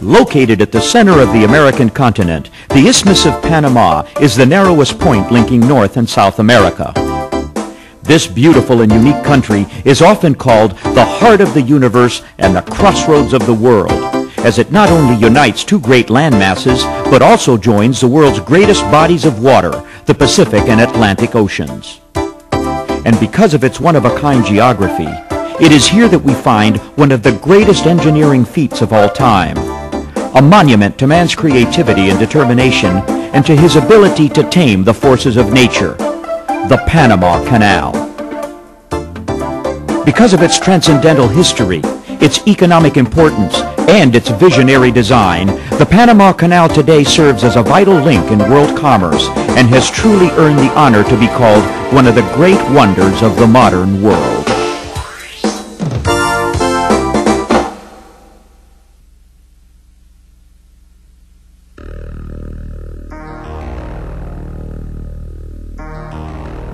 Located at the center of the American continent, the Isthmus of Panama is the narrowest point linking North and South America. This beautiful and unique country is often called the heart of the universe and the crossroads of the world, as it not only unites two great land masses, but also joins the world's greatest bodies of water, the Pacific and Atlantic Oceans. And because of its one-of-a-kind geography, it is here that we find one of the greatest engineering feats of all time, a monument to man's creativity and determination and to his ability to tame the forces of nature, the Panama Canal. Because of its transcendental history, its economic importance, and its visionary design, the Panama Canal today serves as a vital link in world commerce and has truly earned the honor to be called one of the great wonders of the modern world.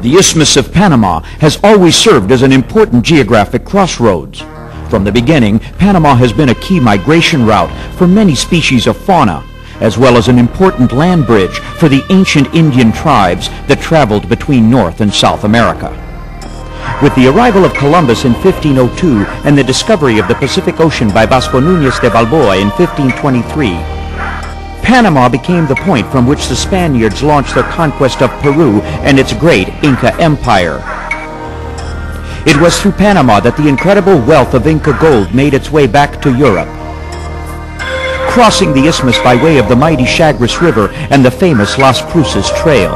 The Isthmus of Panama has always served as an important geographic crossroads. From the beginning, Panama has been a key migration route for many species of fauna, as well as an important land bridge for the ancient Indian tribes that traveled between North and South America. With the arrival of Columbus in 1502 and the discovery of the Pacific Ocean by Vasco Núñez de Balboa in 1523, Panama became the point from which the Spaniards launched their conquest of Peru and its great Inca Empire. It was through Panama that the incredible wealth of Inca gold made its way back to Europe. Crossing the isthmus by way of the mighty Chagres River and the famous Las Cruces Trail.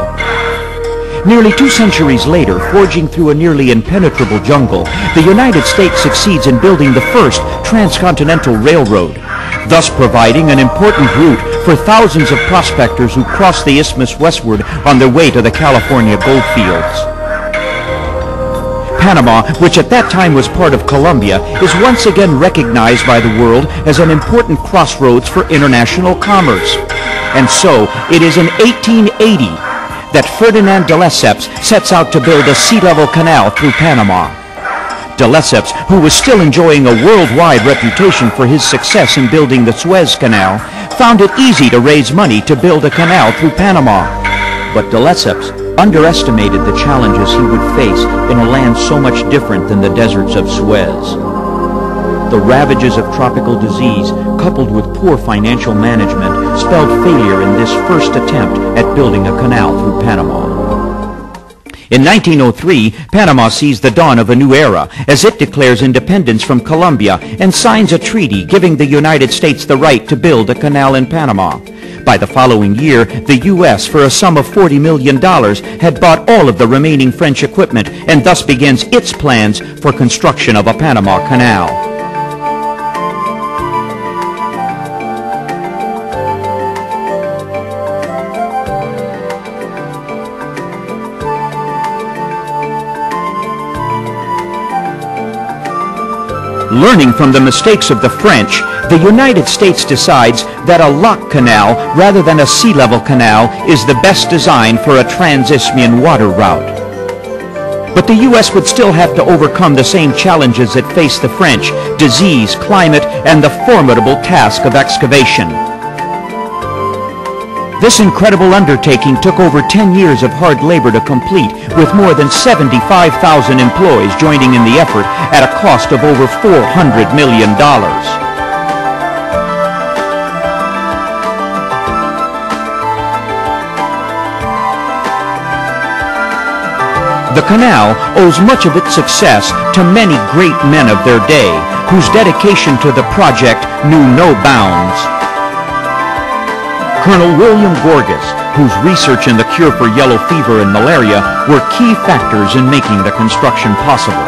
Nearly 2 centuries later, forging through a nearly impenetrable jungle, the United States succeeds in building the first transcontinental railroad, thus providing an important route for thousands of prospectors who cross the isthmus westward on their way to the California gold fields. Panama, which at that time was part of Colombia, is once again recognized by the world as an important crossroads for international commerce. And so, it is in 1880 that Ferdinand de Lesseps sets out to build a sea-level canal through Panama. De Lesseps, who was still enjoying a worldwide reputation for his success in building the Suez Canal, found it easy to raise money to build a canal through Panama. But de Lesseps underestimated the challenges he would face in a land so much different than the deserts of Suez. The ravages of tropical disease, coupled with poor financial management, spelled failure in this first attempt at building a canal through Panama. In 1903, Panama sees the dawn of a new era as it declares independence from Colombia and signs a treaty giving the United States the right to build a canal in Panama. By the following year, the U.S., for a sum of $40 million, had bought all of the remaining French equipment and thus begins its plans for construction of a Panama Canal. Learning from the mistakes of the French, the United States decides that a lock canal rather than a sea-level canal is the best design for a trans-Isthmian water route. But the U.S. would still have to overcome the same challenges that faced the French: disease, climate, and the formidable task of excavation. This incredible undertaking took over 10 years of hard labor to complete, with more than 75,000 employees joining in the effort at a cost of over $400 million. The canal owes much of its success to many great men of their day, whose dedication to the project knew no bounds. Colonel William Gorgas, whose research in the cure for yellow fever and malaria were key factors in making the construction possible.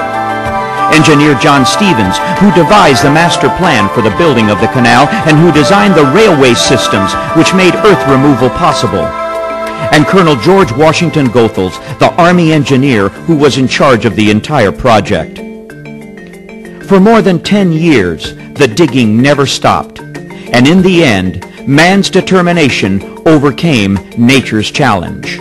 Engineer John Stevens, who devised the master plan for the building of the canal and who designed the railway systems which made earth removal possible. And Colonel George Washington Goethals, the Army engineer who was in charge of the entire project. For more than 10 years, the digging never stopped, and in the end, man's determination overcame nature's challenge.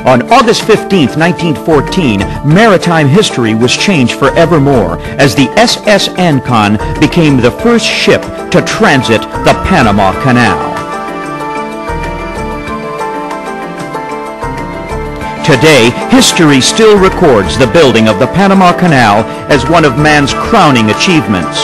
On August 15, 1914, maritime history was changed forevermore as the SS Ancon became the first ship to transit the Panama Canal. Today, history still records the building of the Panama Canal as one of man's crowning achievements.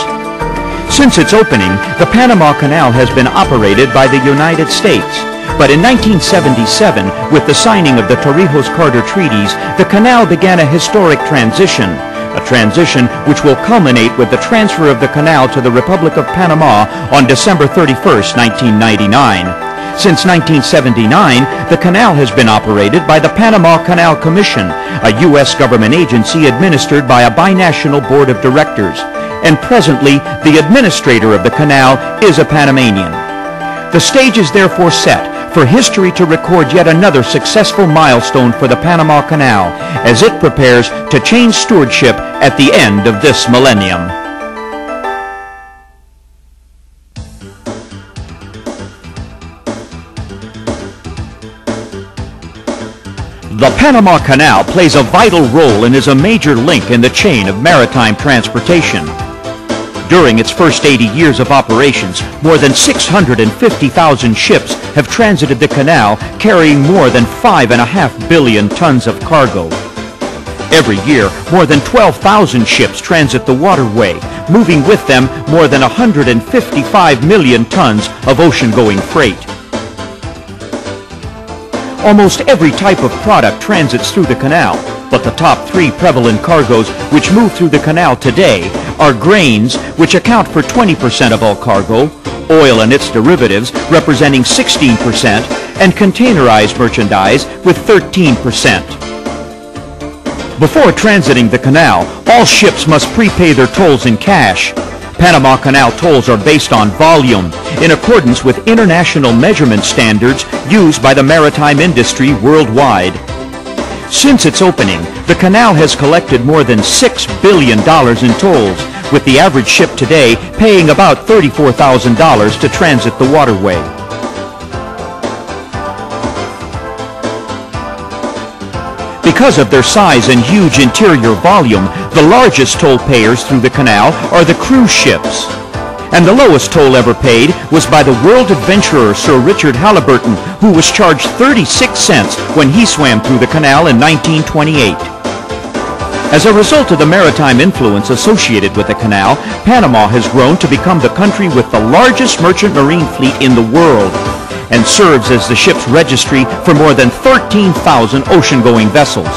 Since its opening, the Panama Canal has been operated by the United States. But in 1977, with the signing of the Torrijos-Carter treaties, the canal began a historic transition, a transition which will culminate with the transfer of the canal to the Republic of Panama on December 31, 1999. Since 1979, the canal has been operated by the Panama Canal Commission, a U.S. government agency administered by a binational board of directors. And presently, the administrator of the canal is a Panamanian. The stage is therefore set for history to record yet another successful milestone for the Panama Canal as it prepares to change stewardship at the end of this millennium. The Panama Canal plays a vital role and is a major link in the chain of maritime transportation. During its first 80 years of operations, more than 650,000 ships have transited the canal, carrying more than 5.5 billion tons of cargo. Every year, more than 12,000 ships transit the waterway, moving with them more than 155 million tons of ocean-going freight. Almost every type of product transits through the canal, but the top 3 prevalent cargoes which move through the canal today are grains, which account for 20% of all cargo, oil and its derivatives representing 16%, and containerized merchandise with 13%. Before transiting the canal, all ships must prepay their tolls in cash. Panama Canal tolls are based on volume, in accordance with international measurement standards used by the maritime industry worldwide. Since its opening, the canal has collected more than $6 billion in tolls, with the average ship today paying about $34,000 to transit the waterway. Because of their size and huge interior volume, the largest toll payers through the canal are the cruise ships. And the lowest toll ever paid was by the world adventurer Sir Richard Halliburton, who was charged 36 cents when he swam through the canal in 1928. As a result of the maritime influence associated with the canal, Panama has grown to become the country with the largest merchant marine fleet in the world, and serves as the ship's registry for more than 13,000 ocean-going vessels.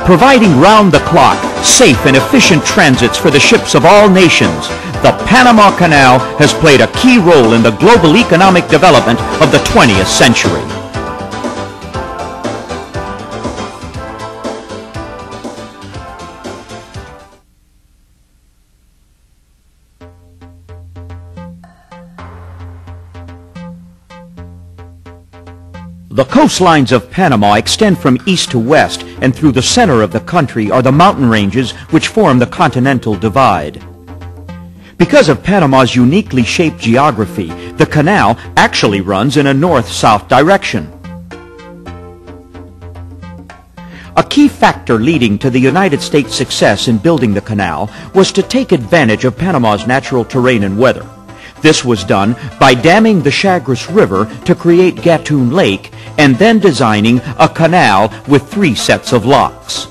Providing round-the-clock, safe and efficient transits for the ships of all nations, the Panama Canal has played a key role in the global economic development of the 20th century. The coastlines of Panama extend from east to west, and through the center of the country are the mountain ranges which form the Continental Divide. Because of Panama's uniquely shaped geography, the canal actually runs in a north-south direction. A key factor leading to the United States' success in building the canal was to take advantage of Panama's natural terrain and weather. This was done by damming the Chagres River to create Gatun Lake and then designing a canal with 3 sets of locks.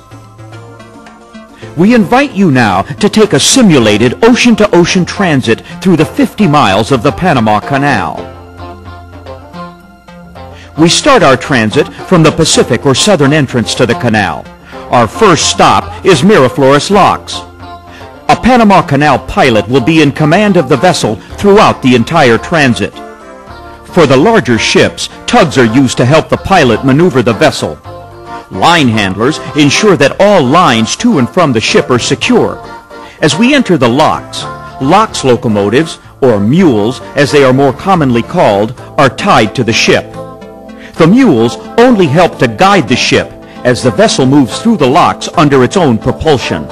We invite you now to take a simulated ocean-to-ocean transit through the 50 miles of the Panama Canal. We start our transit from the Pacific or southern entrance to the canal. Our first stop is Miraflores Locks. A Panama Canal pilot will be in command of the vessel throughout the entire transit. For the larger ships, tugs are used to help the pilot maneuver the vessel. Line handlers ensure that all lines to and from the ship are secure. As we enter the locks, locomotives, or mules as they are more commonly called, are tied to the ship. The mules only help to guide the ship as the vessel moves through the locks under its own propulsion.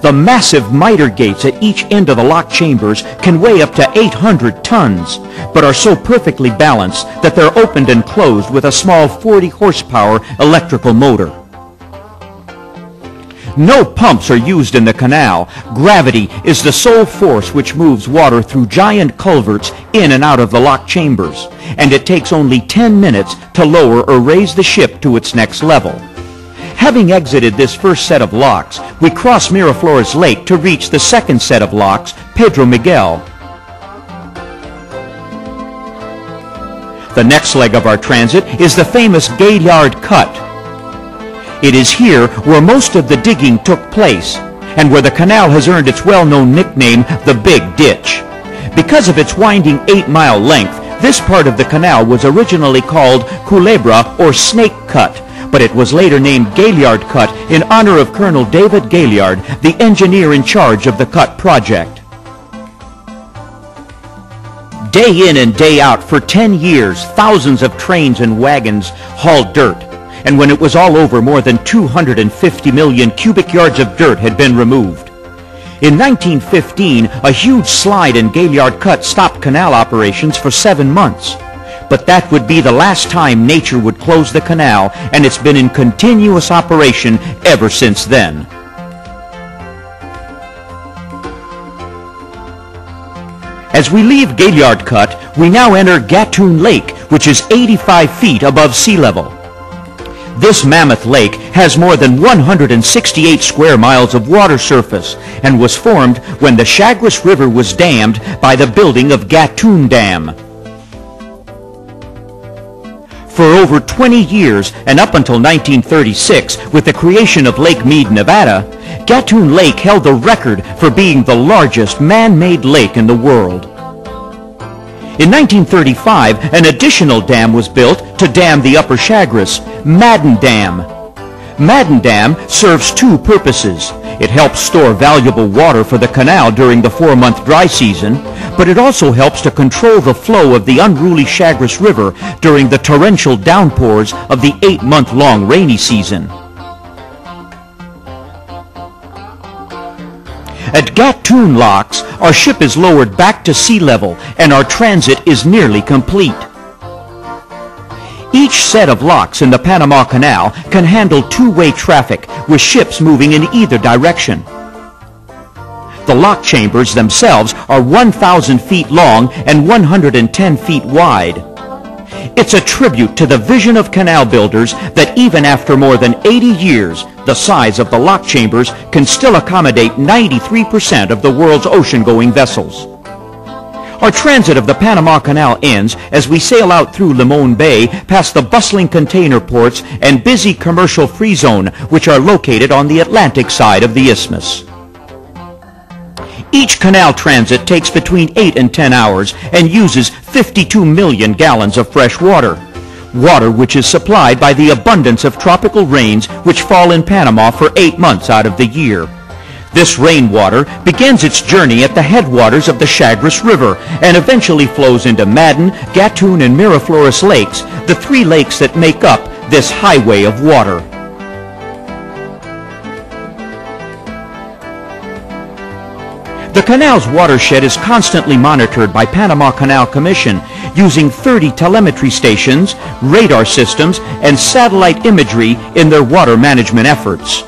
The massive miter gates at each end of the lock chambers can weigh up to 800 tons, but are so perfectly balanced that they're opened and closed with a small 40 horsepower electrical motor. No pumps are used in the canal. Gravity is the sole force which moves water through giant culverts in and out of the lock chambers, and it takes only 10 minutes to lower or raise the ship to its next level. Having exited this first set of locks, we cross Miraflores Lake to reach the second set of locks, Pedro Miguel. The next leg of our transit is the famous Gaillard Cut. It is here where most of the digging took place, and where the canal has earned its well-known nickname, the Big Ditch. Because of its winding 8-mile length, this part of the canal was originally called Culebra or Snake Cut, but it was later named Gaillard Cut in honor of Colonel David Gaillard, the engineer in charge of the cut project. Day in and day out for 10 years, thousands of trains and wagons hauled dirt. And when it was all over, more than 250 million cubic yards of dirt had been removed. In 1915, a huge slide in Gaillard Cut stopped canal operations for 7 months. But that would be the last time nature would close the canal, and it's been in continuous operation ever since then. As we leave Gaillard Cut, we now enter Gatun Lake, which is 85 feet above sea level. This mammoth lake has more than 168 square miles of water surface and was formed when the Chagres River was dammed by the building of Gatun Dam. For over 20 years and up until 1936, with the creation of Lake Mead, Nevada, Gatun Lake held the record for being the largest man-made lake in the world. In 1935, an additional dam was built to dam the upper Chagres, Madden Dam. Madden Dam serves 2 purposes. It helps store valuable water for the canal during the 4-month dry season, but it also helps to control the flow of the unruly Chagres River during the torrential downpours of the 8-month-long rainy season. At Gatun Locks, our ship is lowered back to sea level and our transit is nearly complete. Each set of locks in the Panama Canal can handle 2-way traffic with ships moving in either direction. The lock chambers themselves are 1,000 feet long and 110 feet wide. It's a tribute to the vision of canal builders that even after more than 80 years, the size of the lock chambers can still accommodate 93% of the world's ocean-going vessels. Our transit of the Panama Canal ends as we sail out through Limon Bay past the bustling container ports and busy commercial free zone, which are located on the Atlantic side of the isthmus. Each canal transit takes between 8 and 10 hours and uses 52 million gallons of fresh water. Water which is supplied by the abundance of tropical rains which fall in Panama for 8 months out of the year. This rainwater begins its journey at the headwaters of the Chagres River and eventually flows into Madden, Gatun, and Miraflores lakes, the 3 lakes that make up this highway of water. The canal's watershed is constantly monitored by Panama Canal Commission using 30 telemetry stations, radar systems, and satellite imagery in their water management efforts.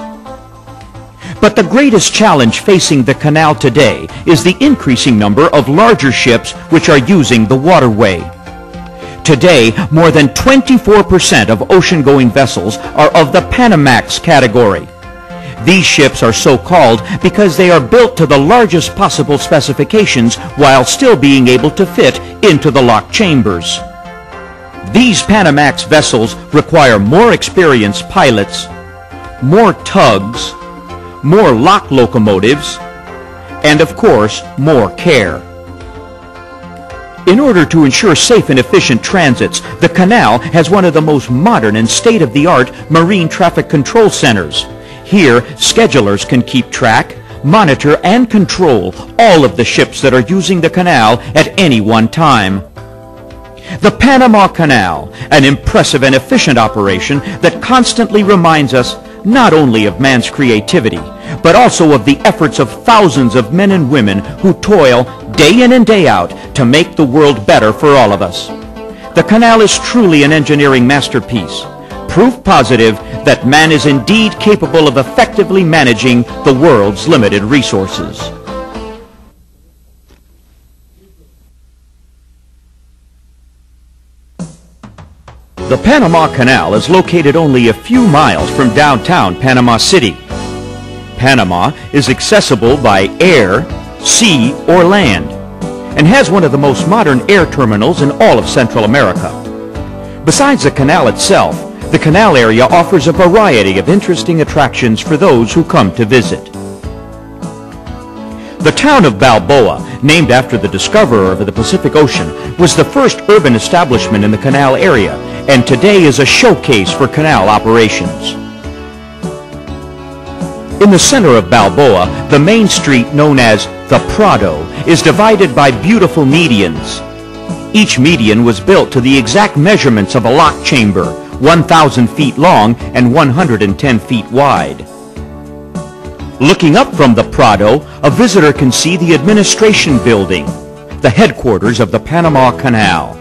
But the greatest challenge facing the canal today is the increasing number of larger ships which are using the waterway. Today, more than 24% of ocean-going vessels are of the Panamax category. These ships are so called because they are built to the largest possible specifications while still being able to fit into the lock chambers. These Panamax vessels require more experienced pilots, more tugs, more lock locomotives, and of course, more care. In order to ensure safe and efficient transits, the canal has one of the most modern and state-of-the-art marine traffic control centers. Here, schedulers can keep track, monitor, and control all of the ships that are using the canal at any one time. The Panama Canal, an impressive and efficient operation that constantly reminds us not only of man's creativity, but also of the efforts of thousands of men and women who toil day in and day out to make the world better for all of us. The canal is truly an engineering masterpiece, proof positive that man is indeed capable of effectively managing the world's limited resources. The Panama Canal is located only a few miles from downtown Panama City. Panama is accessible by air, sea, or land, and has one of the most modern air terminals in all of Central America. Besides the canal itself, the canal area offers a variety of interesting attractions for those who come to visit. The town of Balboa, named after the discoverer of the Pacific Ocean, was the first urban establishment in the canal area, and today is a showcase for canal operations. In the center of Balboa, the main street known as the Prado is divided by beautiful medians. Each median was built to the exact measurements of a lock chamber, 1,000 feet long and 110 feet wide. Looking up from the Prado, a visitor can see the administration building, the headquarters of the Panama Canal.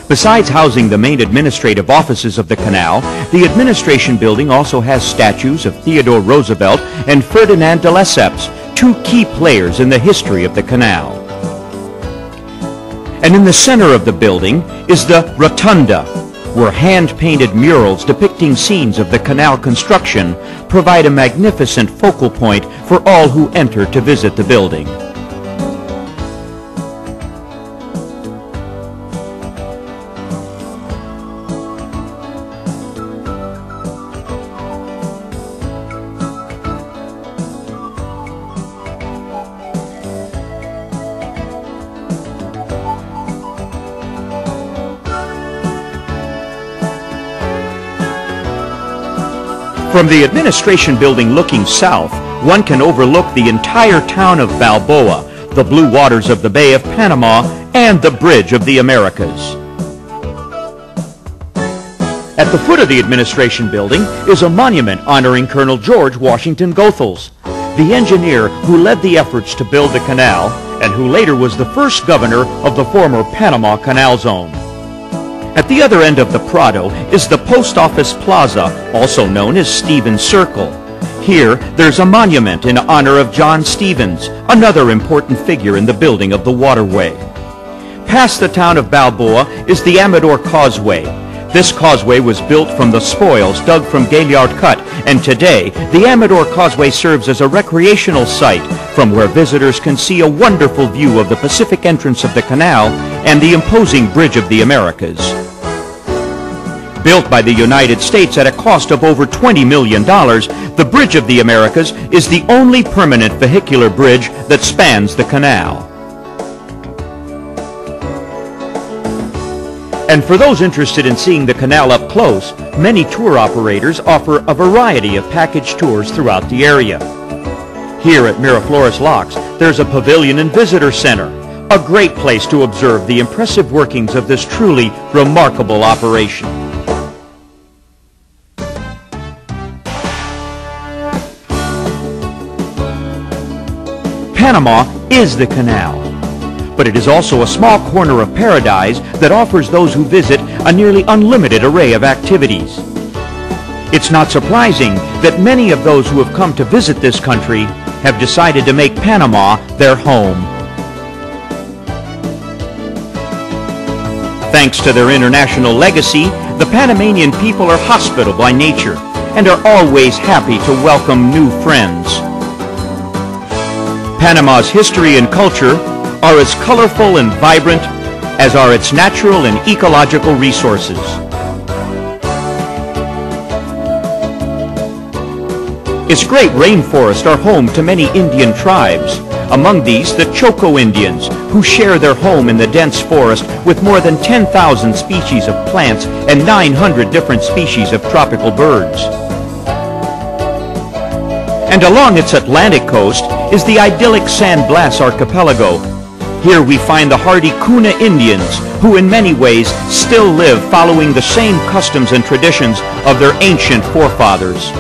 Besides housing the main administrative offices of the canal, the administration building also has statues of Theodore Roosevelt and Ferdinand de Lesseps, two key players in the history of the canal. And in the center of the building is the Rotunda, where hand-painted murals depicting scenes of the canal construction provide a magnificent focal point for all who enter to visit the building. From the administration building looking south, one can overlook the entire town of Balboa, the blue waters of the Bay of Panama, and the Bridge of the Americas. At the foot of the administration building is a monument honoring Colonel George Washington Goethals, the engineer who led the efforts to build the canal and who later was the first governor of the former Panama Canal Zone. At the other end of the Prado is the Post Office Plaza, also known as Stevens Circle. Here, there's a monument in honor of John Stevens, another important figure in the building of the waterway. Past the town of Balboa is the Amador Causeway. This causeway was built from the spoils dug from Gaillard Cut, and today, the Amador Causeway serves as a recreational site from where visitors can see a wonderful view of the Pacific entrance of the canal and the imposing Bridge of the Americas. Built by the United States at a cost of over $20 million, the Bridge of the Americas is the only permanent vehicular bridge that spans the canal. And for those interested in seeing the canal up close, many tour operators offer a variety of package tours throughout the area. Here at Miraflores Locks, there's a pavilion and visitor center, a great place to observe the impressive workings of this truly remarkable operation. Panama is the canal, but it is also a small corner of paradise that offers those who visit a nearly unlimited array of activities. It's not surprising that many of those who have come to visit this country have decided to make Panama their home. Thanks to their international legacy, the Panamanian people are hospitable by nature and are always happy to welcome new friends. Panama's history and culture are as colorful and vibrant as are its natural and ecological resources. Its great rainforests are home to many Indian tribes, among these the Choco Indians, who share their home in the dense forest with more than 10,000 species of plants and 900 different species of tropical birds. And along its Atlantic coast is the idyllic San Blas archipelago, Here we find the hardy Kuna Indians, who in many ways still live following the same customs and traditions of their ancient forefathers.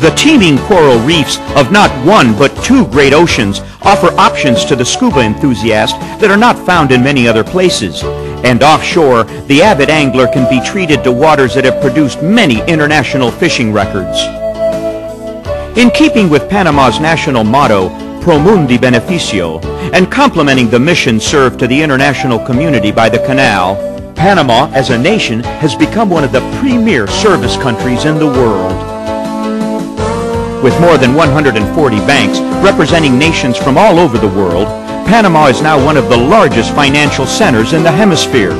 The teeming coral reefs of not one but two great oceans offer options to the scuba enthusiast that are not found in many other places. And offshore, the avid angler can be treated to waters that have produced many international fishing records. In keeping with Panama's national motto, Pro Mundi Beneficio, and complementing the mission served to the international community by the canal, Panama as a nation has become one of the premier service countries in the world. With more than 140 banks representing nations from all over the world, Panama is now one of the largest financial centers in the hemisphere.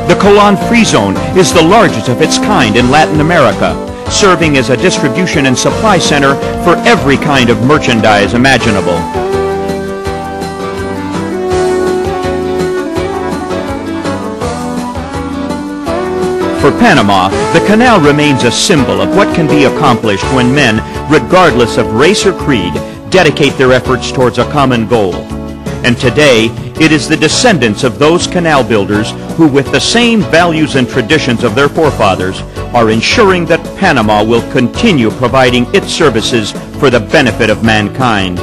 The Colon Free Zone is the largest of its kind in Latin America, serving as a distribution and supply center for every kind of merchandise imaginable. For Panama, the canal remains a symbol of what can be accomplished when men, regardless of race or creed, dedicate their efforts towards a common goal. And today, it is the descendants of those canal builders who, with the same values and traditions of their forefathers, are ensuring that Panama will continue providing its services for the benefit of mankind.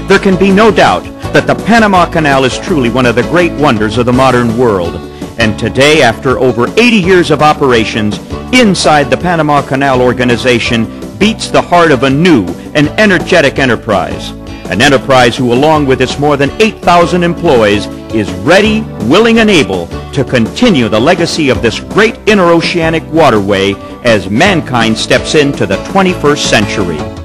There can be no doubt that the Panama Canal is truly one of the great wonders of the modern world. And today, after over 80 years of operations, inside the Panama Canal Organization beats the heart of a new and energetic enterprise. An enterprise who, along with its more than 8,000 employees, is ready, willing, and able to continue the legacy of this great interoceanic waterway as mankind steps into the 21st century.